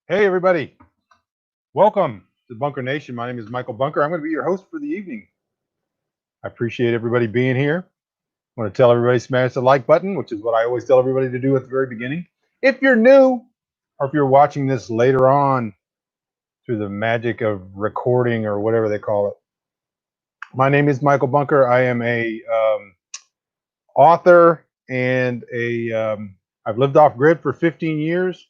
Hey, everybody. Welcome to Bunker Nation. My name is Michael Bunker. I'm going to be your host for the evening. I appreciate everybody being here. I want to tell everybody smash the like button, which is what I always tell everybody to do at the very beginning. If you're new, or if you're watching this later on through the magic of recording or whatever they call it, my name is Michael Bunker. I am a author and I've lived off grid for 15 years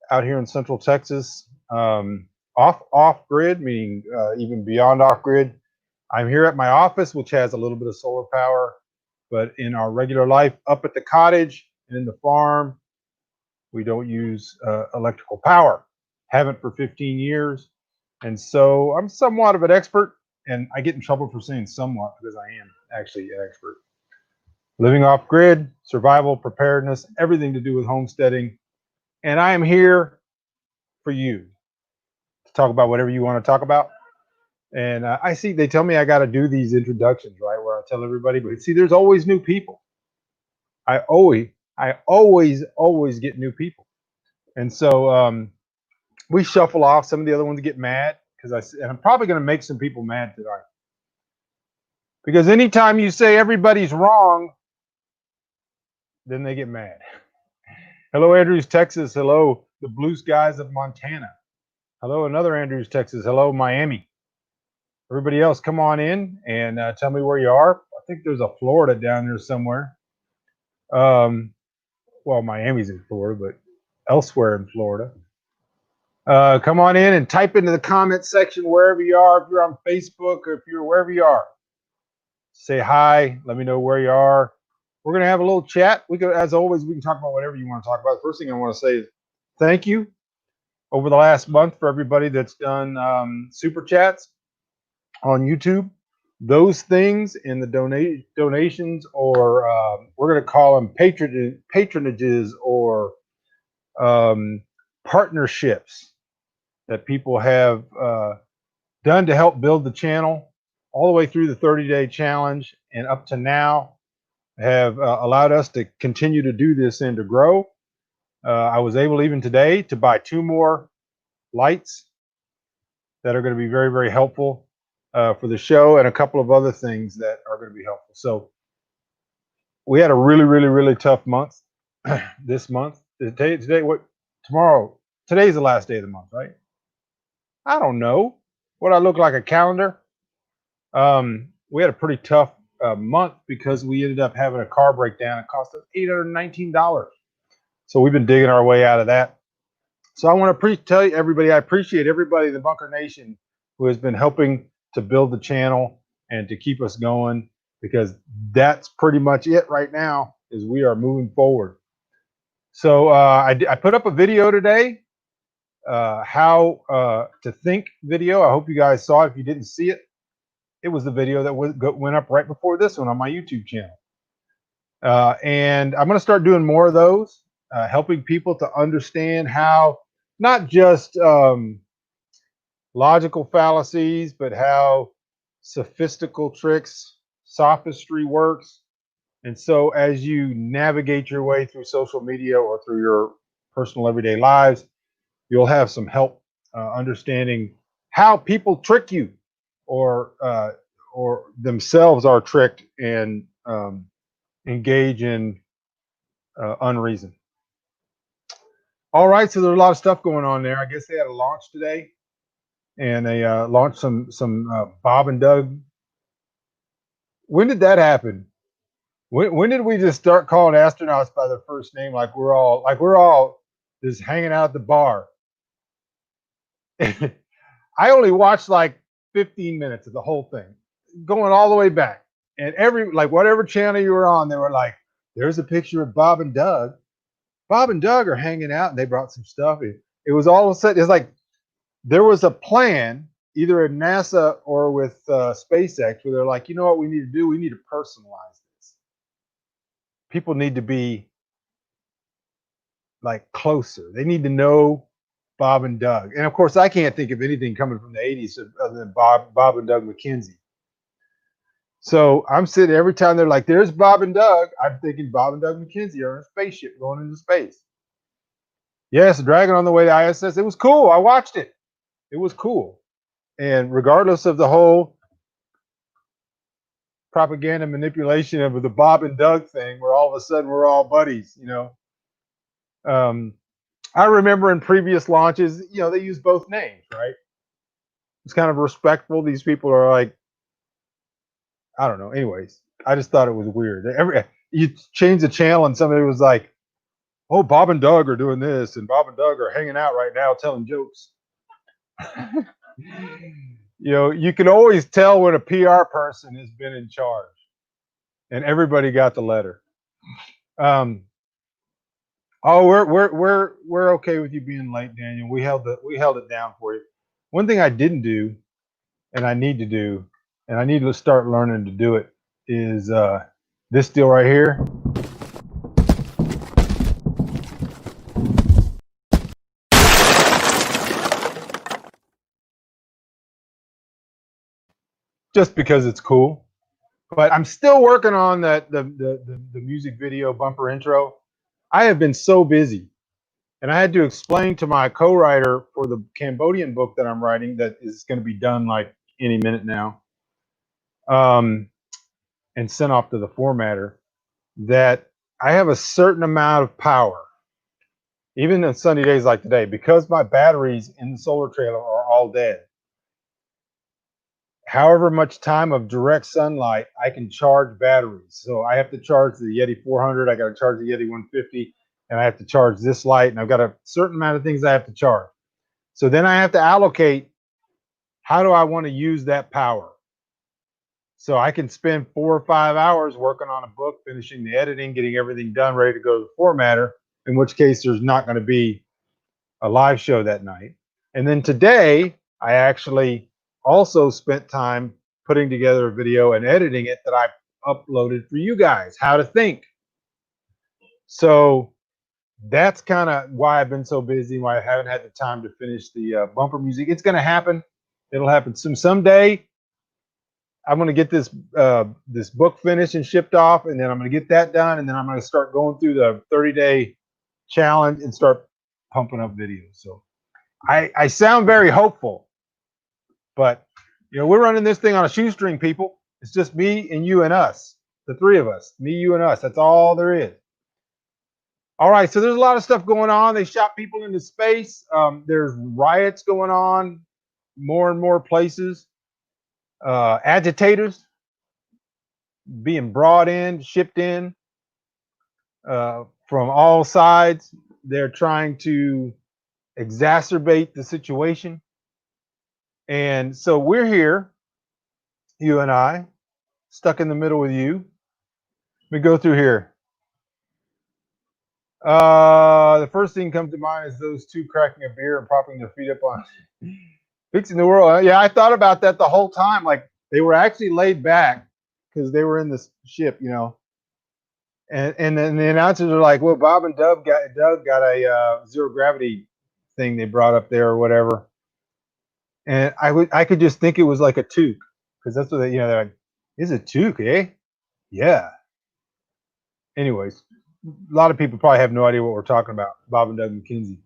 out here in Central Texas. Off grid, meaning even beyond off grid. I'm here at my office, which has a little bit of solar power, but in our regular life, up at the cottage and in the farm, we don't use electrical power. Haven't for 15 years, and so I'm somewhat of an expert. And I get in trouble for saying somewhat because I am actually an expert. Living off grid, survival, preparedness, everything to do with homesteading, and I am here for you to talk about whatever you want to talk about. And I see they tell me I got to do these introductions, right, where I tell everybody. But see, there's always new people. I always, always get new people, and so we shuffle off. Some of the other ones get mad and I'm probably going to make some people mad tonight because anytime you say everybody's wrong, then they get mad. Hello, Andrews, Texas. Hello, the blue skies of Montana. Hello, another Andrews, Texas. Hello, Miami. Everybody else, come on in and tell me where you are. I think there's a Florida down there somewhere. Um, well, Miami's in Florida, but elsewhere in Florida. Come on in and type into the comment section wherever you are. If you're on Facebook or if you're wherever you are, say hi. Let me know where you are. We're gonna have a little chat. We can, as always, we can talk about whatever you want to talk about. The first thing I want to say is thank you over the last month for everybody that's done super chats on YouTube. Those things in the donations, or we're going to call them patronages or um, partnerships that people have done to help build the channel all the way through the 30-day challenge and up to now have allowed us to continue to do this and to grow. I was able even today to buy 2 more lights that are going to be very, very helpful for the show and a couple of other things that are going to be helpful. So we had a really, really, really tough month this month. Today, what? Tomorrow. Today's the last day of the month, right? I don't know. What I look like a calendar? We had a pretty tough month because we ended up having a car breakdown. It cost us $819. So we've been digging our way out of that. So I want to tell you, everybody, I appreciate everybody in the Bunker Nation who has been helping to build the channel and to keep us going, because that's pretty much it right now, is we are moving forward. So I put up a video today, how to think video. I hope you guys saw it. If you didn't see it, it was the video that went up right before this one on my YouTube channel. And I'm going to start doing more of those, helping people to understand how not just logical fallacies, but how sophistical tricks, sophistry works. And so as you navigate your way through social media or through your personal everyday lives, you'll have some help understanding how people trick you or themselves are tricked and engage in unreason. All right, so there's a lot of stuff going on there. I guess they had a launch today, and they launched some Bob and Doug. When did that happen? When did we just start calling astronauts by their first name, like we're all just hanging out at the bar? I only watched like 15 minutes of the whole thing, going all the way back. And whatever channel you were on, they were like, "There's a picture of Bob and Doug. Bob and Doug are hanging out, and they brought some stuff." It was all of a sudden, it's like there was a plan, either at NASA or with SpaceX, where they're like, you know what we need to do? We need to personalize this. People need to be like closer. They need to know Bob and Doug. And of course, I can't think of anything coming from the 80s other than Bob and Doug McKenzie. So I'm sitting every time they're like, "There's Bob and Doug," I'm thinking Bob and Doug McKenzie are in a spaceship going into space. Yes, Dragon on the way to ISS. It was cool. I watched it. It was cool. And regardless of the whole propaganda manipulation of the Bob and Doug thing, where all of a sudden we're all buddies, Um, I remember in previous launches, they use both names, right? It's kind of respectful. These people are like, I don't know. Anyways, I just thought it was weird. You change the channel and somebody was like, "Oh, Bob and Doug are doing this, and Bob and Doug are hanging out right now telling jokes." You can always tell when a PR person has been in charge, and everybody got the letter. Um, oh, we're okay with you being late, Daniel. We held it down for you. One thing I didn't do, and I need to do, and I need to start learning to do it, is this deal right here. Just because it's cool. But I'm still working on the music video bumper intro. I have been so busy, and I had to explain to my co-writer for the Cambodian book that I'm writing that is going to be done like any minute now, um, and sent off to the formatter, that I have a certain amount of power, even on sunny days like today, because my batteries in the solar trailer are all dead. However much time of direct sunlight, I can charge batteries. So I have to charge the Yeti 400, I got to charge the Yeti 150, and I have to charge this light, and I've got a certain amount of things I have to charge. So then I have to allocate, how do I want to use that power? So I can spend 4 or 5 hours working on a book, finishing the editing, getting everything done, ready to go to the formatter, in which case there's not going to be a live show that night. And then today, I actually also spent time putting together a video and editing it that I uploaded for you guys, how to think. So that's kind of why I've been so busy, why I haven't had the time to finish the bumper music. It's going to happen. It'll happen someday. I'm going to get this book finished and shipped off, and then I'm going to get that done, and then I'm going to start going through the 30-day challenge and start pumping up videos. So I sound very hopeful, but we're running this thing on a shoestring, people. It's just me and you and us, the three of us, me, you, and us. That's all there is. All right, so there's a lot of stuff going on. They shot people into space. There's riots going on, more and more places. Agitators being brought in, shipped in from all sides. They're trying to exacerbate the situation. And so we're here, you and I, stuck in the middle with you. Let me go through here. The first thing comes to mind is those two cracking a beer and propping their feet up on fixing the world. Yeah, I thought about that the whole time. Like, they were actually laid back because they were in the ship, And then the announcers are like, "Well, Bob and Doug got a zero gravity thing they brought up there or whatever." And I could just think it was like a toque, because that's what they're like, "Is it toque, eh?" Yeah. Anyways, a lot of people probably have no idea what we're talking about. Bob and Doug McKenzie.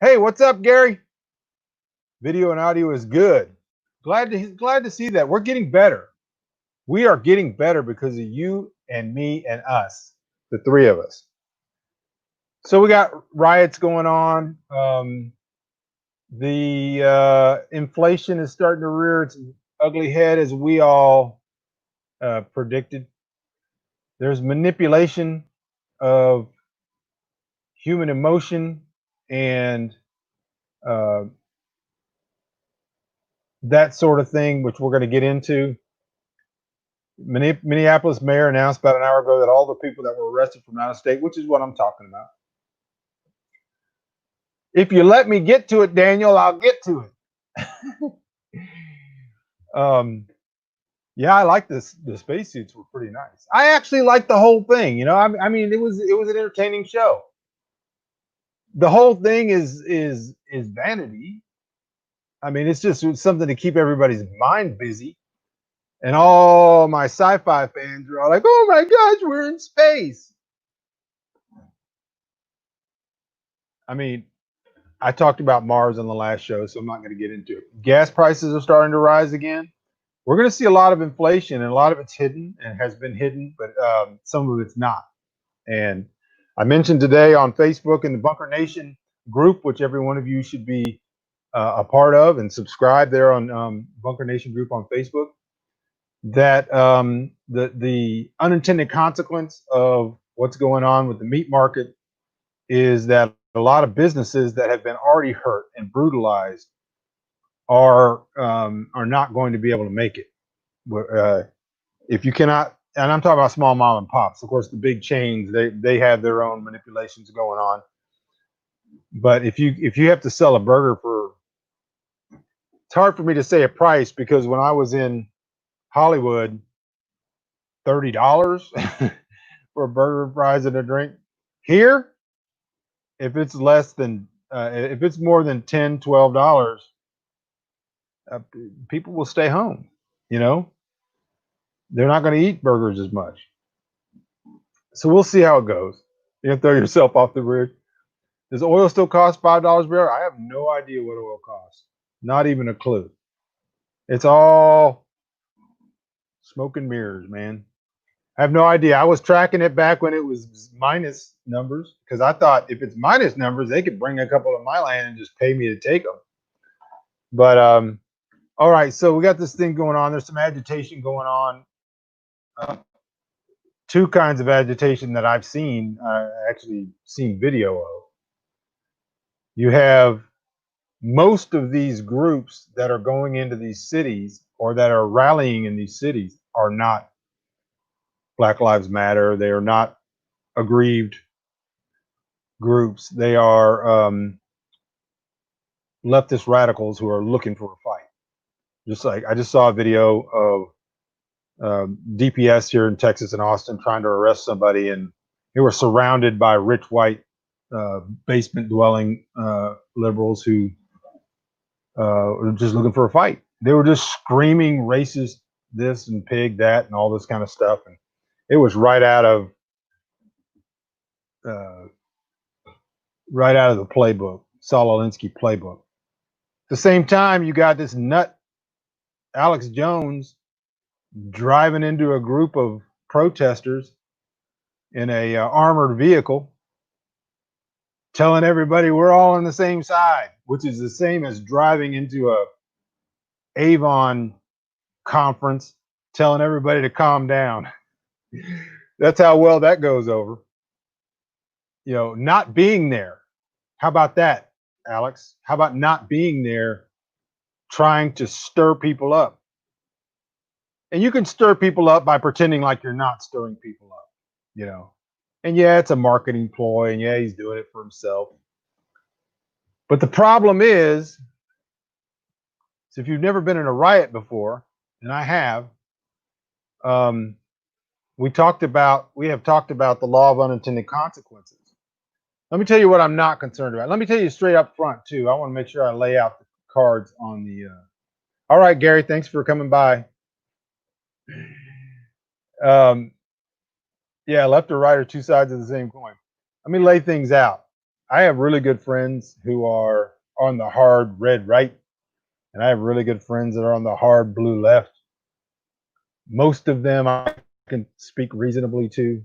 Hey, what's up, Gary? Video and audio is good. Glad to see that. We're getting better. We are getting better because of you and me and us, the three of us. So we got riots going on. The inflation is starting to rear its ugly head, as we all predicted. There's manipulation of human emotion and uh, that sort of thing, which we're going to get into. Minneapolis mayor announced about an hour ago that all the people that were arrested from out of state, which is what I'm talking about. If you let me get to it, Daniel, I'll get to it. Yeah, I like this. The spacesuits were pretty nice. I actually liked the whole thing. I mean, it was an entertaining show. The whole thing is vanity. I mean, it's just something to keep everybody's mind busy. And all my sci-fi fans are all like, "Oh my gosh, we're in space." I mean, I talked about Mars on the last show, so I'm not going to get into it. Gas prices are starting to rise again. We're going to see a lot of inflation, and a lot of it's hidden and has been hidden, but some of it's not. And I mentioned today on Facebook in the Bunker Nation group, which every one of you should be a part of and subscribe there on Bunker Nation group on Facebook, that the unintended consequence of what's going on with the meat market is that a lot of businesses that have been already hurt and brutalized are not going to be able to make it. If you cannot, and I'm talking about small mom and pops. Of course, the big chains they have their own manipulations going on. But if you have to sell a burger for, it's hard for me to say a price because when I was in Hollywood, $30 for a burger, fries, and a drink. Here, if it's less than if it's more than $10, $12, uh, people will stay home. You know, they're not going to eat burgers as much. So we'll see how it goes. You can throw yourself off the bridge. Does oil still cost $5 a barrel? I have no idea what oil costs. Not even a clue. It's all smoke and mirrors, man. I have no idea. I was tracking it back when it was minus numbers because I thought if it's minus numbers, they could bring a couple of my land and just pay me to take them. But all right, so we got this thing going on. There's some agitation going on. Two kinds of agitation that I've seen, actually seen video of. You have most of these groups that are going into these cities or that are rallying in these cities are not Black Lives Matter. They are not aggrieved groups. They are leftist radicals who are looking for a fight. Just like I just saw a video of DPS here in Texas and Austin trying to arrest somebody, and they were surrounded by rich white basement dwelling liberals who were just looking for a fight. They were just screaming racist this and pig that and all this kind of stuff, and it was right out of uh, the playbook, Saul Alinsky playbook. At the same time, you got this nut Alex Jones driving into a group of protesters in a armored vehicle, telling everybody we're all on the same side, which is the same as driving into a Avon conference, telling everybody to calm down. That's how well that goes over. You know, not being there. How about that, Alex? How about not being there, trying to stir people up? And you can stir people up by pretending like you're not stirring people up, you know. And yeah, it's a marketing ploy, and yeah, he's doing it for himself. But the problem is, so if you've never been in a riot before, and I have, um, we have talked about the law of unintended consequences. Let me tell you what I'm not concerned about. Let me tell you straight up front too. I want to make sure I lay out the cards on the. All right, Gary, thanks for coming by. Um, yeah, left or right are two sides of the same coin. Let me lay things out. I have really good friends who are on the hard red right, and I have really good friends that are on the hard blue left. Most of them I can speak reasonably to.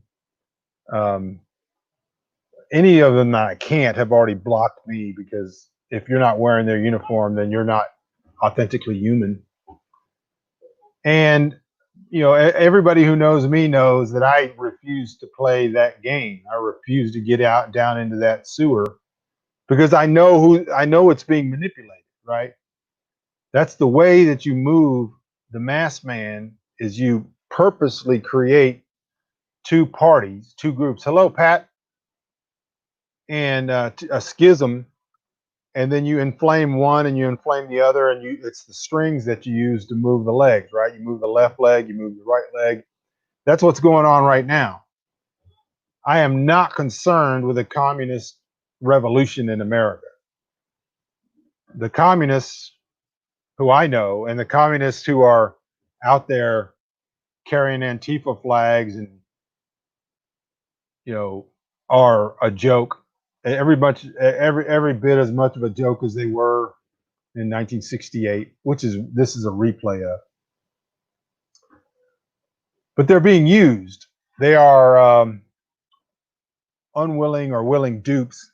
Any of them that I can't have already blocked me because if you're not wearing their uniform, then you're not authentically human. And you know, everybody who knows me knows that I refuse to play that game. I refuse to get out down into that sewer because I know it's being manipulated, right? That's the way that you move the mass man is you purposely create two parties, two groups. Hello, Pat, and a schism, and then you inflame one and you inflame the other, and it's the strings that you use to move the legs, right? You move the left leg, you move the right leg. That's what's going on right now. I am not concerned with a communist revolution in America. The communists who I know and the communists who are out there carrying Antifa flags and, you know, are a joke. every bit as much of a joke as they were in 1968, this is a replay of. But they're being used. They are unwilling or willing dupes.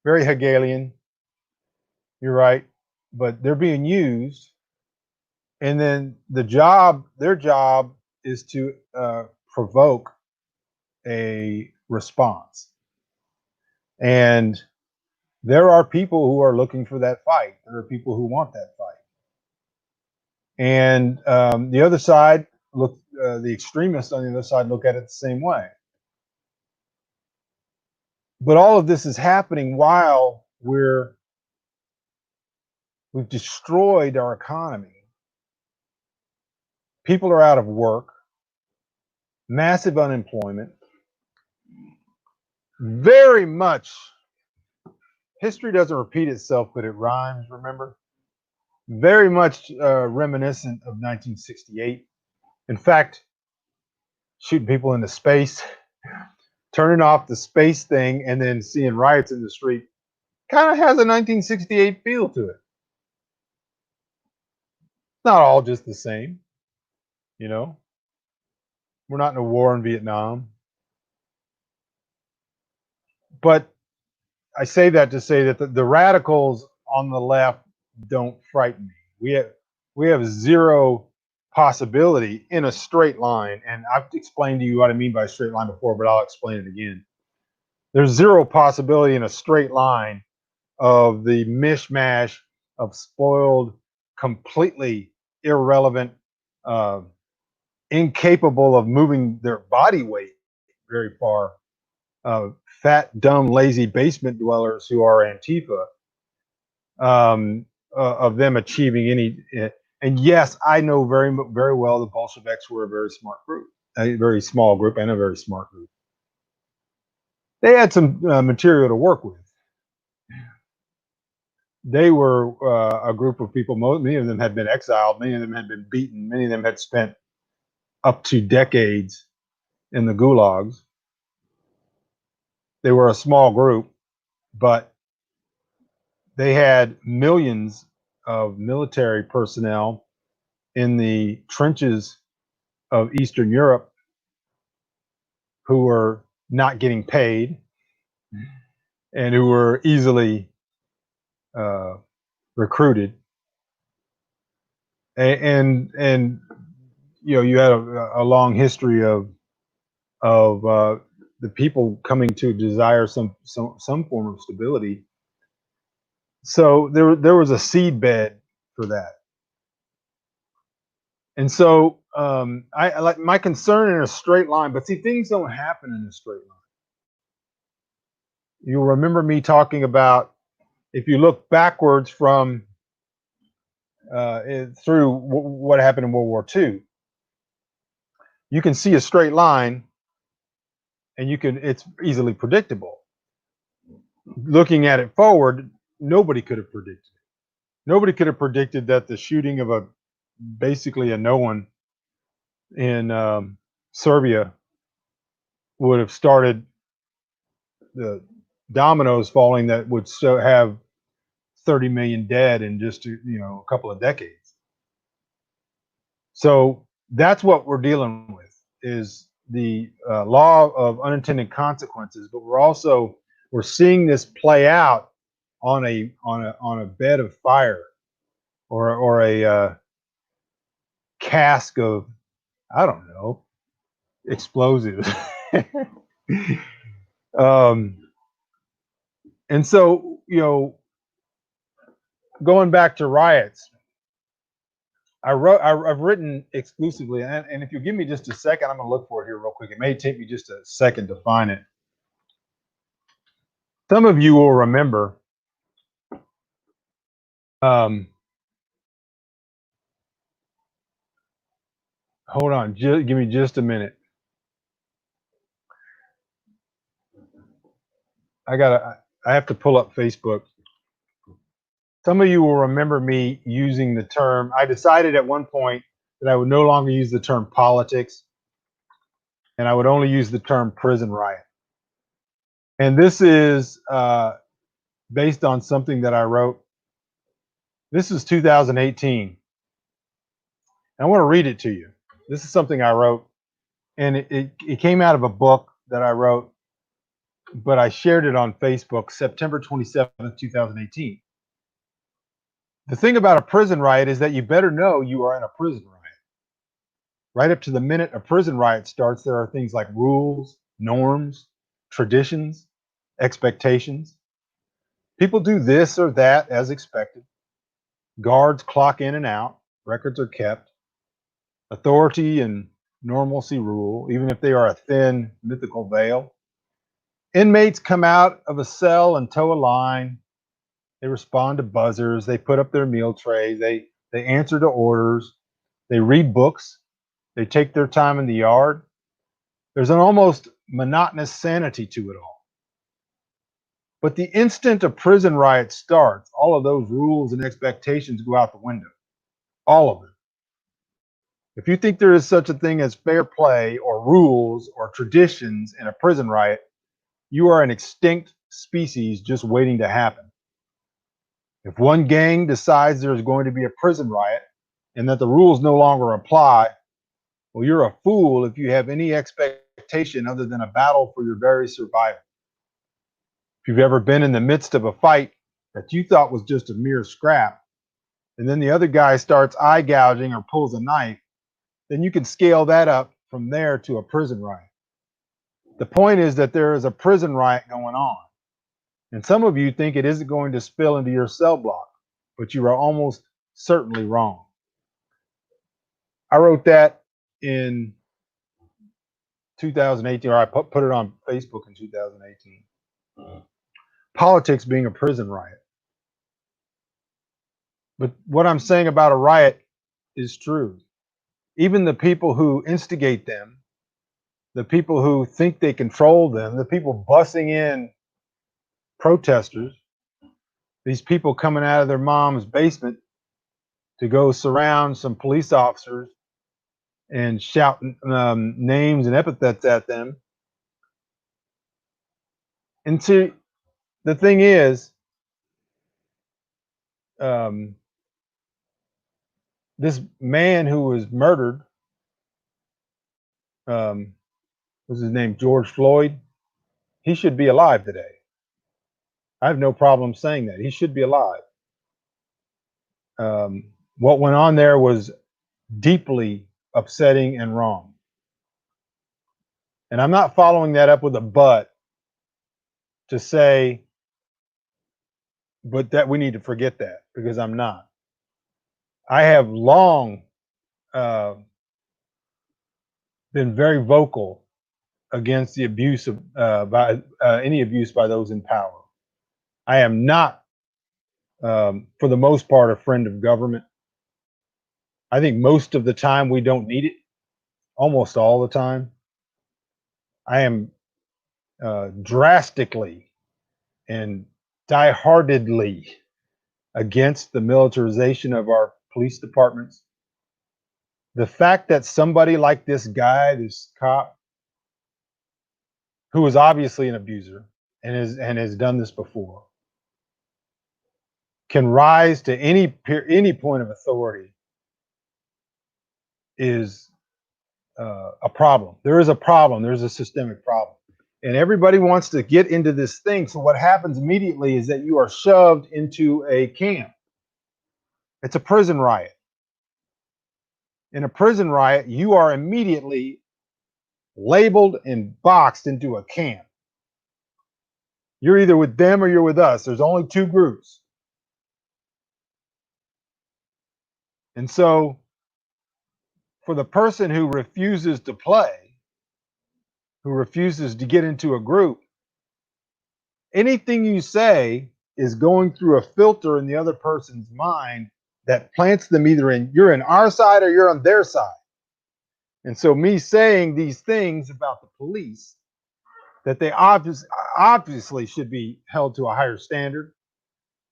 Very Hegelian. You're right, but they're being used, and then their job is to provoke a response. And there are people who are looking for that fight. There are people who want that fight. And the other side the extremists on the other side look at it the same way. But all of this is happening while we've destroyed our economy. People are out of work, massive unemployment, very much. History doesn't repeat itself, but it rhymes, remember? Very much reminiscent of 1968. In fact, shooting people into space, turning off the space thing, and then seeing riots in the street kind of has a 1968 feel to it. Not all just the same, you know? We're not in a war in Vietnam. But I say that to say that the radicals on the left don't frighten me. We have zero possibility in a straight line, and I've explained to you what I mean by a straight line before, but I'll explain it again. There's zero possibility in a straight line of the mishmash of spoiled, completely irrelevant, incapable of moving their body weight very far, fat, dumb, lazy basement dwellers who are Antifa, of them achieving any. And yes, I know very well the Bolsheviks were a very smart group, a very small group, and a very smart group. They had some material to work with. They were a group of people. Many of them had been exiled. Many of them had been beaten. Many of them had spent up to decades in the gulags. They were a small group, but they had millions of military personnel in the trenches of Eastern Europe who were not getting paid and who were easily recruited. And you know, you had a long history of the people coming to desire some form of stability. So there was a seedbed for that. And so I like my concern in a straight line, but see, things don't happen in a straight line. You'll remember me talking about, if you look backwards from through what happened in World War II, you can see a straight line, and it's easily predictable. Looking at it forward, nobody could have predicted it. Nobody could have predicted that the shooting of basically a no one in Serbia would have started the dominoes falling that would have 30 million dead in just a couple of decades. So that's what we're dealing with, is the law of unintended consequences. But we're seeing this play out on a bed of fire, or a cask of, I don't know, explosives. And so, going back to riots, I've written exclusively, and if you give me just a second, I'm going to look for it here real quick. It may take me just a second to find it. Some of you will remember, hold on, give me just a minute. I have to pull up Facebook. Some of you will remember me using the term. I decided at one point that I would no longer use the term politics, and I would only use the term prison riot. And this is based on something that I wrote. This is 2018. I want to read it to you. This is something I wrote, and it came out of a book that I wrote, but I shared it on Facebook September 27th, 2018. The thing about a prison riot is that you better know you are in a prison riot. Right up to the minute a prison riot starts, there are things like rules, norms, traditions, expectations. People do this or that as expected. Guards clock in and out, records are kept, authority and normalcy rule, even if they are a thin, mythical veil. Inmates come out of a cell and toe a line. They respond to buzzers. They put up their meal trays. They answer to orders. They read books. They take their time in the yard. There's an almost monotonous sanity to it all. But the instant a prison riot starts, all of those rules and expectations go out the window. All of them. If you think there is such a thing as fair play or rules or traditions in a prison riot, you are an extinct species just waiting to happen. If one gang decides there's going to be a prison riot and that the rules no longer apply, well, you're a fool if you have any expectation other than a battle for your very survival. If you've ever been in the midst of a fight that you thought was just a mere scrap, and then the other guy starts eye gouging or pulls a knife, then you can scale that up from there to a prison riot. The point is that there is a prison riot going on. And some of you think it isn't going to spill into your cell block, but you are almost certainly wrong. I wrote that in 2018, or I put it on Facebook in 2018. Politics being a prison riot. But what I'm saying about a riot is true. Even the people who instigate them, the people who think they control them, the people bussing in protesters, these people coming out of their mom's basement to go surround some police officers and shout names and epithets at them. And see, the thing is, um, this man who was murdered, was his name George Floyd? He should be alive today. I have no problem saying that. He should be alive. What went on there was deeply upsetting and wrong. And I'm not following that up with a but to say, but that we need to forget that, because I'm not. I have long uh, been very vocal against the abuse of by any abuse by those in power. I am not, for the most part, a friend of government. I think most of the time we don't need it, almost all the time. I am drastically and die-heartedly against the militarization of our police departments. The fact that somebody like this guy, this cop, who is obviously an abuser and has done this before, can rise to any point of authority is a problem. There is a problem. There's a systemic problem. And everybody wants to get into this thing. So what happens immediately is that you are shoved into a camp. It's a prison riot. In a prison riot, you are immediately labeled and boxed into a camp. You're either with them or you're with us. There's only two groups. And so for the person who refuses to play, who refuses to get into a group, anything you say is going through a filter in the other person's mind that plants them either in you're in our side or you're on their side. And so me saying these things about the police that they obviously should be held to a higher standard,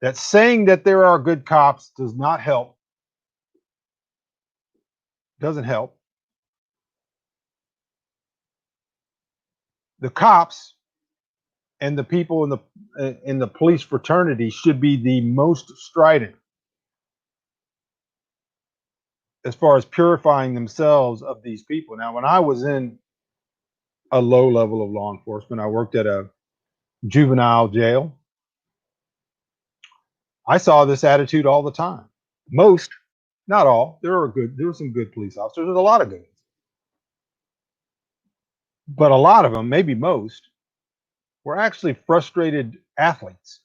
that saying that there are good cops does not help, doesn't help. The cops and the people in the police fraternity should be the most strident as far as purifying themselves of these people. Now, when I was in a low level of law enforcement, I worked at a juvenile jail. I saw this attitude all the time. Most, not all, there were some good police officers. There's a lot of good ones. But a lot of them, maybe most, were actually frustrated athletes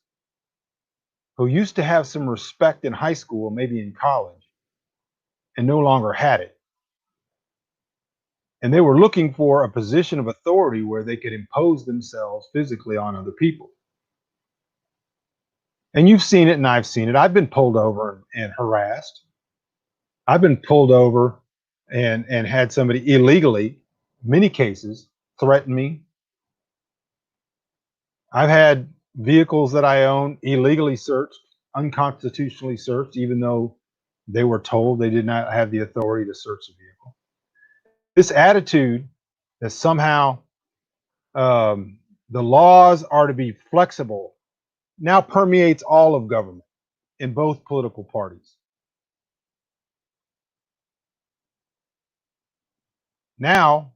who used to have some respect in high school, maybe in college, and no longer had it. And they were looking for a position of authority where they could impose themselves physically on other people. And you've seen it, and I've seen it. I've been pulled over and harassed. I've been pulled over and had somebody illegally, many cases, threaten me. I've had vehicles that I own illegally searched, unconstitutionally searched, even though they were told they did not have the authority to search the vehicle. This attitude that somehow the laws are to be flexible now permeates all of government in both political parties. Now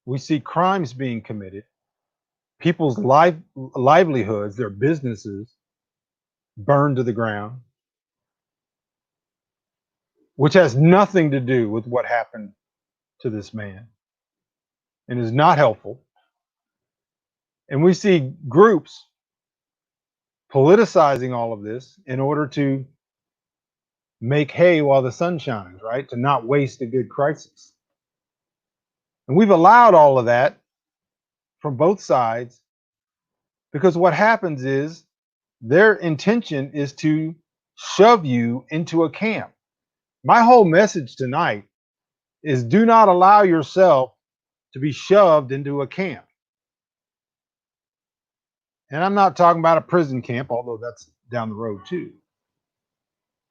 we see crimes being committed, people's livelihoods, their businesses burned to the ground, which has nothing to do with what happened to this man and is not helpful. And we see groups politicizing all of this in order to make hay while the sun shines, right? To not waste a good crisis. And we've allowed all of that from both sides because what happens is their intention is to shove you into a camp. My whole message tonight is do not allow yourself to be shoved into a camp. And I'm not talking about a prison camp, although that's down the road too.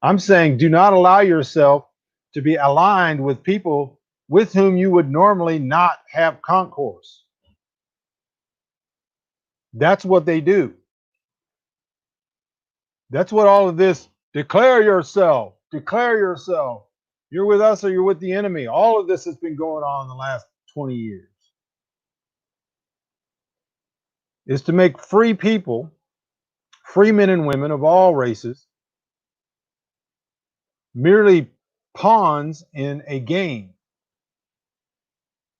I'm saying do not allow yourself to be aligned with people with whom you would normally not have concourse. That's what they do. That's what all of this declare yourself, declare yourself. You're with us or you're with the enemy. All of this has been going on in the last 20 years. Is to make free people, free men and women of all races, merely pawns in a game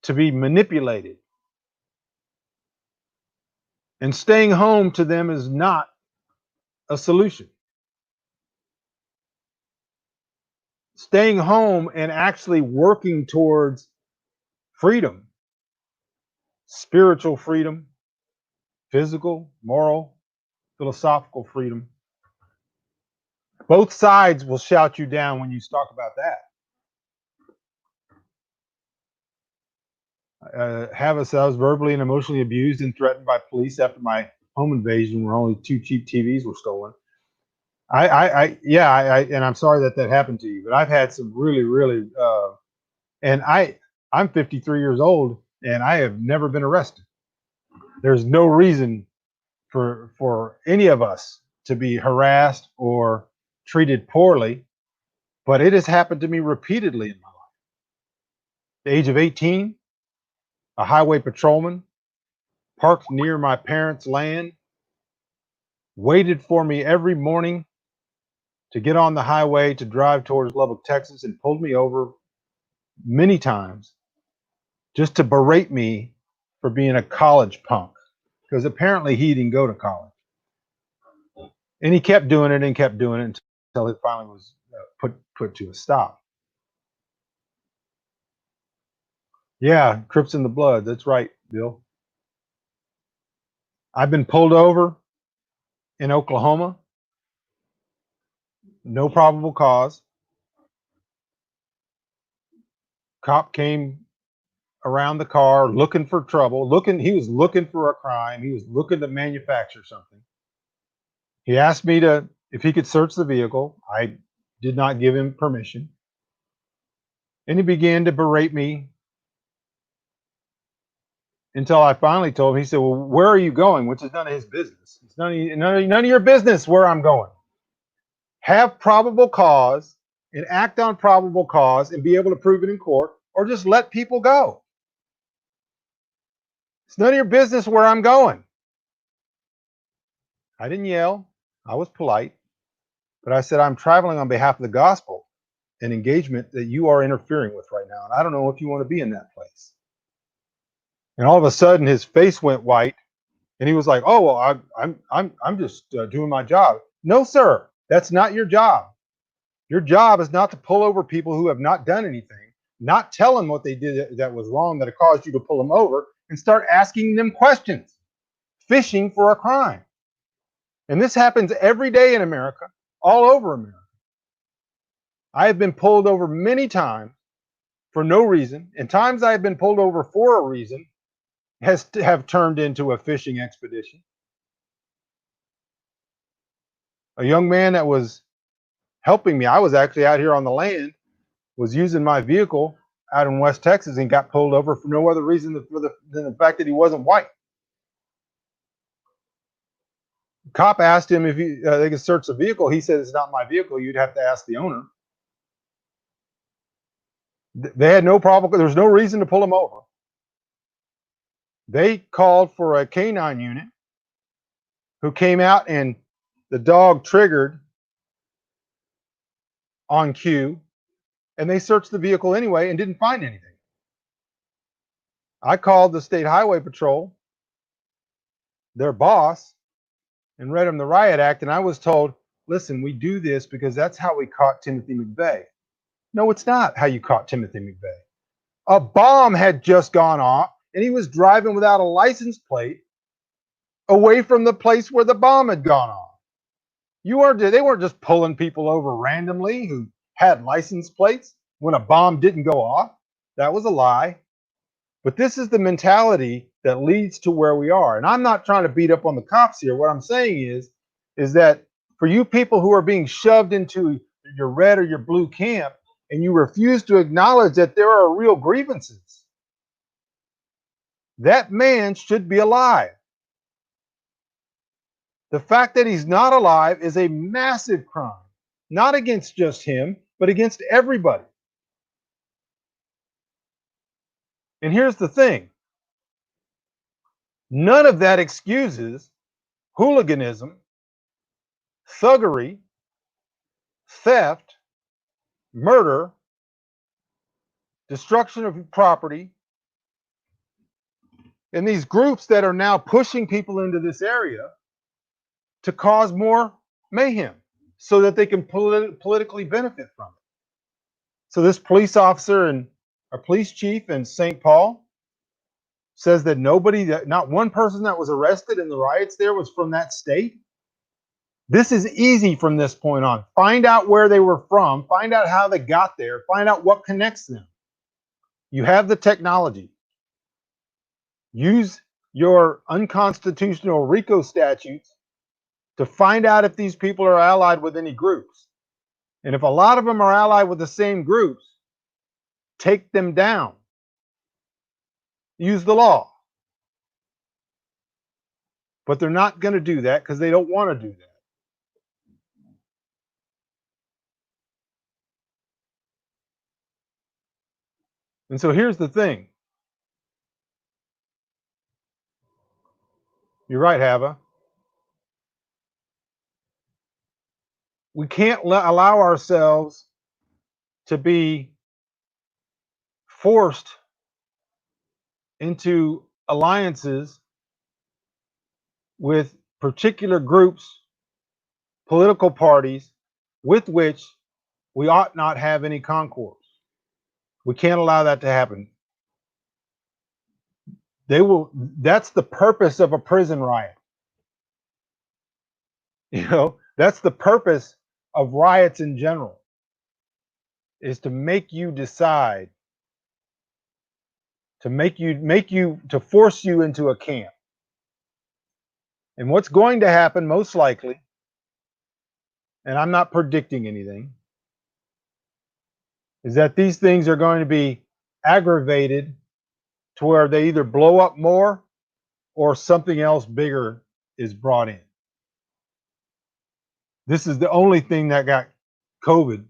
to be manipulated. And staying home to them is not a solution. Staying home and actually working towards freedom, spiritual freedom, physical, moral, philosophical freedom. Both sides will shout you down when you talk about that. Havis, I was verbally and emotionally abused and threatened by police after my home invasion, where only 2 cheap TVs were stolen. And I'm sorry that happened to you, but I've had some really, and I'm 53 years old, and I have never been arrested. There's no reason for any of us to be harassed or treated poorly, but it has happened to me repeatedly in my life. At the age of 18, a highway patrolman parked near my parents' land, waited for me every morning to get on the highway to drive towards Lubbock, Texas, and pulled me over many times just to berate me for being a college punk, because apparently he didn't go to college. And he kept doing it and kept doing it until it finally was put to a stop. Yeah, Crips in the blood. That's right, Bill. I've been pulled over in Oklahoma, no probable cause. Cop came around the car looking for trouble. He was looking for a crime. He was looking to manufacture something. He asked me if he could search the vehicle. I did not give him permission. And he began to berate me until I finally told him. He said, well, where are you going? Which is none of his business. It's none of your business where I'm going. Have probable cause and act on probable cause and be able to prove it in court, or just let people go. It's none of your business where I'm going. I didn't yell. I was polite. But I said, I'm traveling on behalf of the gospel, an engagement that you are interfering with right now. And I don't know if you want to be in that place. And all of a sudden, his face went white. And he was like, "Oh, well, I'm just doing my job." No, sir, that's not your job. Your job is not to pull over people who have not done anything, not tell them what they did that was wrong that caused you to pull them over, and start asking them questions, fishing for a crime. And this happens every day in America, all over America. I have been pulled over many times for no reason, and times I have been pulled over for a reason have turned into a fishing expedition. A young man that was helping me. I was actually out here on the land, was using my vehicle out in West Texas, and got pulled over for no other reason than the fact that he wasn't white. The cop asked him if they could search the vehicle. He said, "It's not my vehicle. You'd have to ask the owner." They had no problem. There was no reason to pull him over. They called for a canine unit who came out, and the dog triggered on cue, and they searched the vehicle anyway and didn't find anything. I called the state highway patrol, their boss, and read them the riot act, and I was told, "Listen, we do this because that's how we caught Timothy McVeigh." No, it's not how you caught Timothy McVeigh. A bomb had just gone off, and he was driving without a license plate away from the place where the bomb had gone off. They weren't just pulling people over randomly who had license plates when a bomb didn't go off. That was a lie. But this is the mentality that leads to where we are. And I'm not trying to beat up on the cops here. What I'm saying is that for you people who are being shoved into your red or your blue camp, and you refuse to acknowledge that there are real grievances, that man should be alive. The fact that he's not alive is a massive crime, not against just him, but against everybody. And here's the thing, none of that excuses hooliganism, thuggery, theft, murder, destruction of property, and these groups that are now pushing people into this area to cause more mayhem so that they can politically benefit from it. So this police officer and a police chief in St. Paul says that not one person that was arrested in the riots there was from that state. This is easy from this point on. Find out where they were from, find out how they got there, find out what connects them. You have the technology. Use your unconstitutional RICO statutes to find out if these people are allied with any groups. And if a lot of them are allied with the same groups, take them down. Use the law. But they're not going to do that because they don't want to do that. And so here's the thing. You're right, Hava. We can't allow ourselves to be forced into alliances with particular groups, political parties, with which we ought not have any concourse. We can't allow that to happen. That's the purpose of a prison riot. That's the purpose of riots in general, is to make you decide, to force you into a camp. And what's going to happen most likely, and I'm not predicting anything, is that these things are going to be aggravated to where they either blow up more or something else bigger is brought in. This is the only thing that got COVID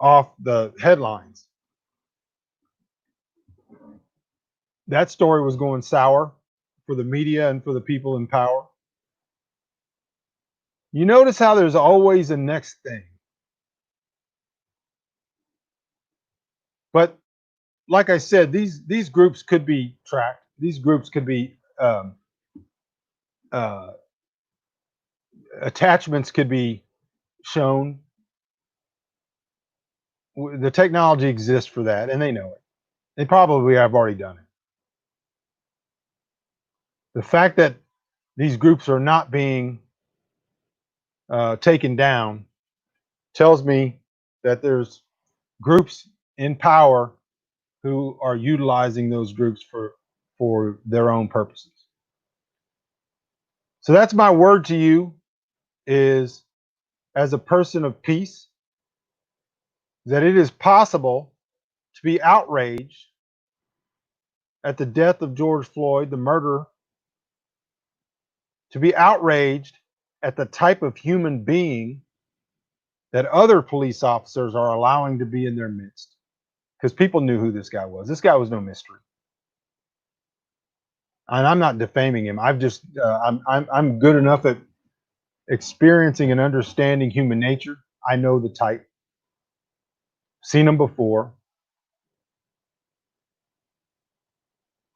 off the headlines. That story was going sour for the media and for the people in power. You notice how there's always a next thing. But like I said, these groups could be tracked. These groups could be uh, attachments could be shown. The technology exists for that, and they know it. They probably have already done it. The fact that these groups are not being taken down tells me that there's groups in power who are utilizing those groups for their own purposes. So that's my word to you is, as a person of peace, that it is possible to be outraged at the death of George Floyd, the murder, to be outraged at the type of human being that other police officers are allowing to be in their midst. Because people knew who this guy was. This guy was no mystery. And I'm not defaming him. I'm good enough at experiencing and understanding human nature. I know the type. Seen them before.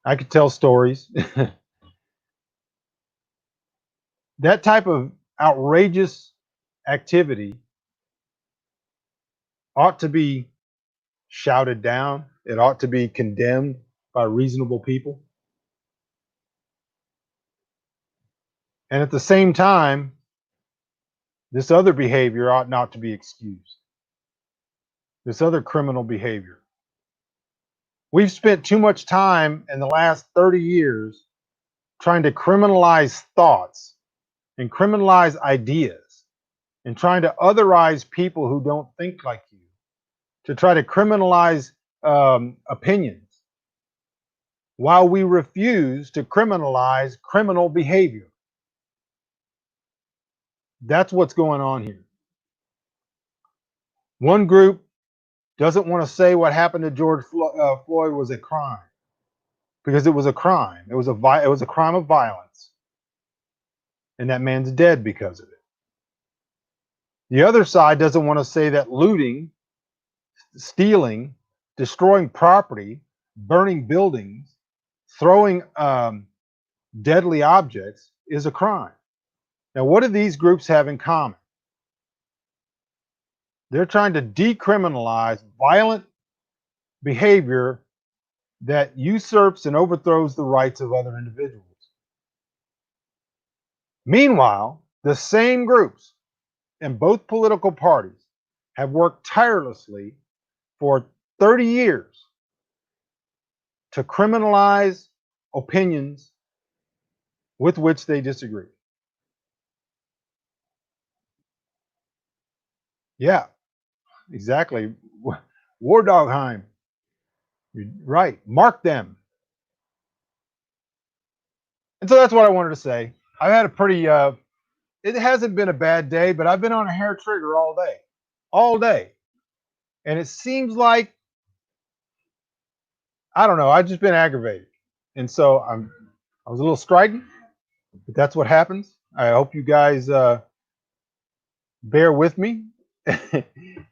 I could tell stories. That type of outrageous activity ought to be shouted down. It ought to be condemned by reasonable people. And at the same time, this other behavior ought not to be excused. This other criminal behavior. We've spent too much time in the last 30 years trying to criminalize thoughts and criminalize ideas and trying to otherize people who don't think like you, to try to criminalize opinions, while we refuse to criminalize criminal behavior. That's what's going on here. One group doesn't want to say what happened to George Floyd was a crime, because it was a crime. It was a crime of violence, and that man's dead because of it. The other side doesn't want to say that looting, stealing, destroying property, burning buildings, throwing deadly objects is a crime. Now, what do these groups have in common? They're trying to decriminalize violent behavior that usurps and overthrows the rights of other individuals. Meanwhile, the same groups in both political parties have worked tirelessly for 30 years to criminalize opinions with which they disagree. Yeah, exactly. War Dogheim. Right. Mark them. And so that's what I wanted to say. I've had a pretty, it hasn't been a bad day, but I've been on a hair trigger all day. All day. And it seems like, I don't know, I've just been aggravated. And so I was a little strident, but that's what happens. I hope you guys bear with me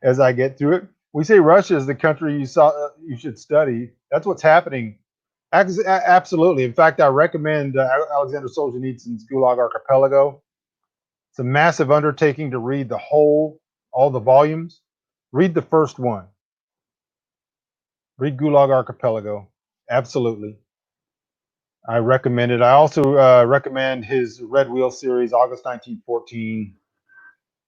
as I get through it. We say Russia is the country you should study. That's what's happening. Absolutely. In fact, I recommend Alexander Solzhenitsyn's Gulag Archipelago. It's a massive undertaking to read all the volumes. Read the first one. Read Gulag Archipelago. Absolutely. I recommend it. I also recommend his Red Wheel series, August 1914.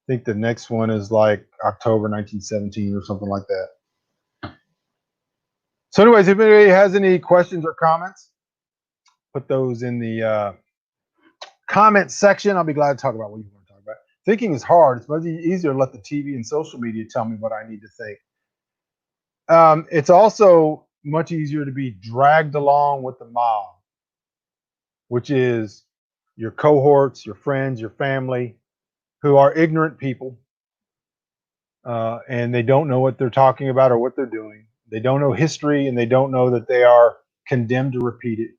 I think the next one is like October 1917 or something like that. So anyways, if anybody has any questions or comments, put those in the comment section. I'll be glad to talk about what you want to talk about. Thinking is hard. It's much easier to let the TV and social media tell me what I need to think. It's also much easier to be dragged along with the mob, which is your cohorts, your friends, your family, who are ignorant people, and they don't know what they're talking about or what they're doing. They don't know history, and they don't know that they are condemned to repeat it.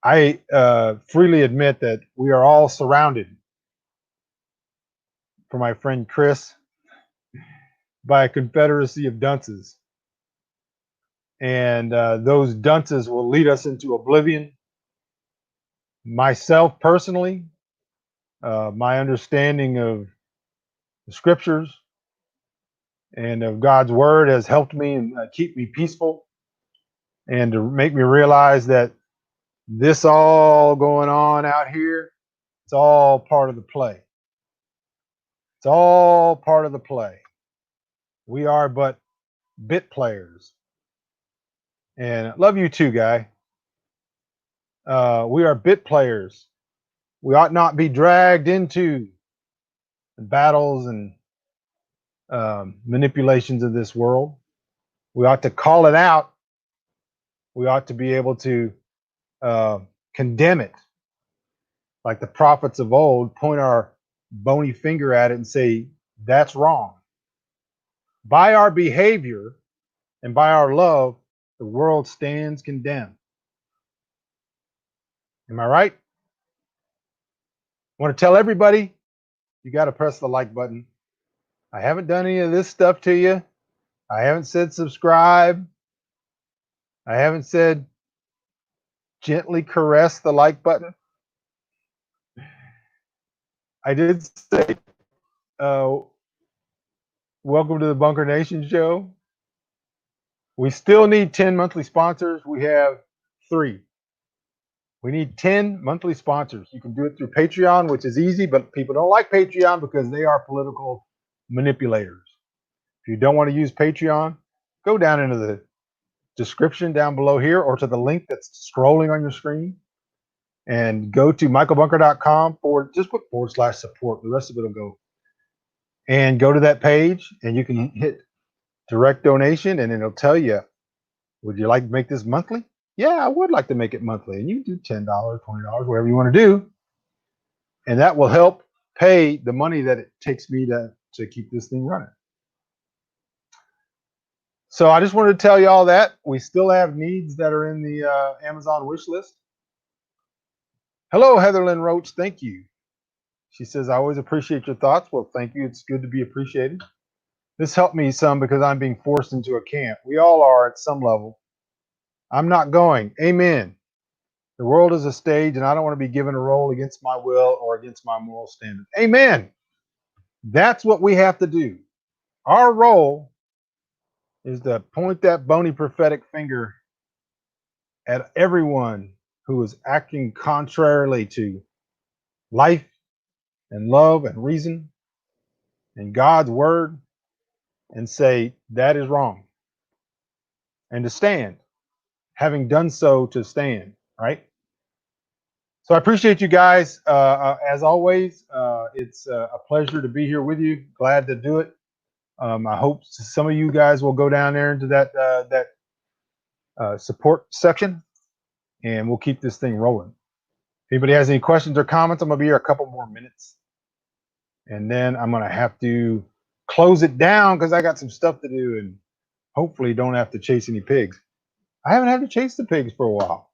I freely admit that we are all surrounded, for my friend Chris, by a confederacy of dunces. And those dunces will lead us into oblivion. Myself personally, my understanding of the scriptures and of God's word has helped me and keep me peaceful, and to make me realize that this all going on out here, it's all part of the play. It's all part of the play. We are but bit players. And I love you too, Guy. We are bit players. We ought not be dragged into the battles and manipulations of this world. We ought to call it out. We ought to be able to condemn it, like the prophets of old, point our bony finger at it and say, that's wrong. By our behavior and by our love, the world stands condemned. Am I right? I want to tell everybody, you got to press the like button. I haven't done any of this stuff to you. I haven't said subscribe. I haven't said gently caress the like button. I did say, welcome to the Bunker Nation show. We still need 10 monthly sponsors. We have 3. We need 10 monthly sponsors. You can do it through Patreon, which is easy, but people don't like Patreon because they are political manipulators. If you don't want to use Patreon, go down into the description down below here, or to the link that's scrolling on your screen, and go to michaelbunker.com just put /support. The rest of it will go. And go to that page, and you can hit direct donation, and it'll tell you, would you like to make this monthly? Yeah, I would like to make it monthly. And you do $10, $20, whatever you want to do. And that will help pay the money that it takes me to keep this thing running. So I just wanted to tell you all that. We still have needs that are in the Amazon wish list. Hello, Heatherlyn Roach. Thank you. She says, I always appreciate your thoughts. Well, thank you. It's good to be appreciated. This helped me some because I'm being forced into a camp. We all are at some level. I'm not going. Amen. The world is a stage, and I don't want to be given a role against my will or against my moral standards. Amen. That's what we have to do. Our role is to point that bony prophetic finger at everyone who is acting contrarily to life and love and reason and God's word, and say that is wrong, and to stand, having done so, to stand, right? So I appreciate you guys. As always, it's a pleasure to be here with you. Glad to do it. I hope some of you guys will go down there into that support section, and we'll keep this thing rolling. If anybody has any questions or comments, I'm going to be here a couple more minutes, and then I'm going to have to close it down because I got some stuff to do, and hopefully don't have to chase any pigs. I haven't had to chase the pigs for a while.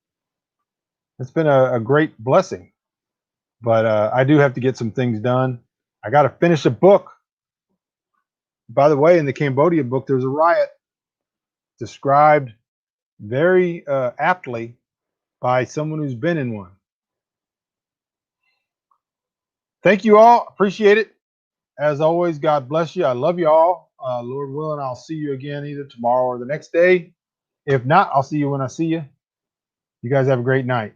It's been a great blessing, but I do have to get some things done. I got to finish a book. By the way, in the Cambodia book, there's a riot described very aptly by someone who's been in one. Thank you all. Appreciate it. As always, God bless you. I love you all. Lord willing, I'll see you again either tomorrow or the next day. If not, I'll see you when I see you. You guys have a great night.